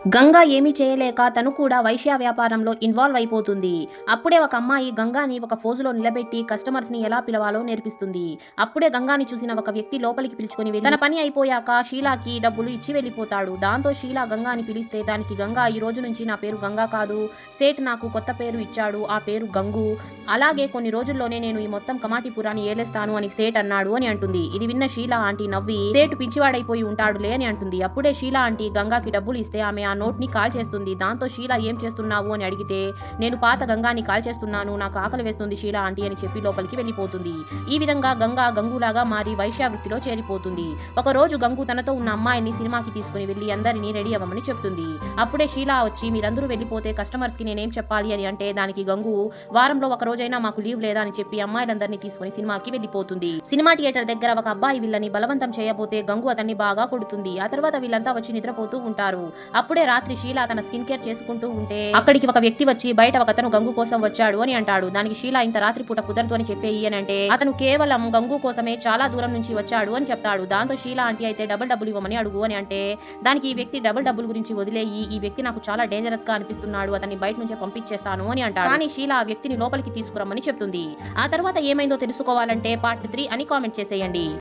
గంగా ఏమీ చేయలేక తను కూడా వైశ్య వ్యాపారంలో ఇన్వాల్వ్ అయిపోతుంది. అప్పుడే ఒక అమ్మాయి గంగాని ఒక ఫోజులో నిలబెట్టి కస్టమర్స్‌ని ఎలా పిలవాలో నేర్పిస్తుంది. అప్పుడే గంగాని చూసిన ఒక వ్యక్తి లోపలికి పిలుచుకొని వెళ్లి తన పని అయిపోయాక షీలాకి డబ్బులు ఇచ్చి వెళ్ళిపోతాడు. దాంతో షీలా గంగాని పిలిస్తే దానికి గంగా ఈ రోజు నుంచి నా పేరు గంగా కాదు, సేట్ నాకు కొత్త పేరు ఇచ్చాడు, ఆ పేరు గంగు. అలాగే కొన్ని రోజుల్లోనే నేను ఈ మొత్తం కమాటిపురాన్ని ఏలేస్తాను అని సేట్ అన్నాడు అని అంటుంది. ఇది విన్న షీలా ఆంటీ నవ్వి సేటు పిచ్చివాడైపోయి ఉంటాడులే అని అంటుంది. అప్పుడే షీలా ఆంటీ గంగాకి డబ్బులు ఇస్తే ఆమె ఆ నోట్ ని కాల్ చేస్తుంది. దాంతో షీలా ఏం చేస్తున్నావు అని అడిగితే నేను పాత గంగాని కాల్ చేస్తున్నాను, నాకు ఆకలి వేస్తుంది షీలా ఆంటీ అని చెప్పి లోపలికి వెళ్ళిపోతుంది. ఈ విధంగా గంగా గంగులాగా మారి వైశ్య వృత్తిలో చేరిపోతుంది. ఒక రోజు గంగు తనతో ఉన్న అమ్మాయిని సినిమాకి తీసుకుని వెళ్లి అందరినీ రెడీ అవ్వమని చెప్తుంది. అప్పుడే షీలా వచ్చి మీరందరూ వెళ్ళిపోతే కస్టమర్స్ కి నేనేం చెప్పాలి అని అంటే దానికి గంగు వారంలో ఒక రోజైనా మాకు లీవ్ లేదా అని చెప్పి అమ్మాయిలందరినీ తీసుకుని సినిమాకి వెళ్ళిపోతుంది. సినిమా థియేటర్ దగ్గర ఒక అబ్బాయి వీళ్ళని బలవంతం చేయబోతే గంగు అతన్ని బాగా కొడుతుంది. ఆ తర్వాత వీళ్ళంతా వచ్చి నిద్రపోతూ ఉంటారు. అప్పుడే రాత్రి షీలా తన స్కిన్ కేర్ చేసుకుంటూ ఉంటే అక్కడికి ఒక వ్యక్తి వచ్చి బయట ఒకతను గంగు కోసం వచ్చాడు అని అంటాడు. దానికి షీలా ఇంత రాత్రి పూట కుదరదు అని చెప్పేయి అని అంటే అతను కేవలం గంగు కోసమే చాలా దూరం నుంచి వచ్చాడు అని చెప్తాడు. దాంతో షీలా ఆంటీ అయితే డబ్బులు ఇవ్వమని అడుగు అని అంటే దానికి ఈ వ్యక్తి డబ్బుల గురించి వదిలేయి, ఈ వ్యక్తి నాకు చాలా డేంజరస్ గా అనిపిస్తున్నాడు, అతన్ని బయట నుంచే పంపించేస్తాను అని అంటాడు. కానీ షీలా ఆ వ్యక్తిని లోపలికి తీసుకురమ్మని చెప్తుంది. ఆ తర్వాత ఏమైందో తెలుసుకోవాలంటే పార్ట్ 3 అని కామెంట్ చేసేయండి.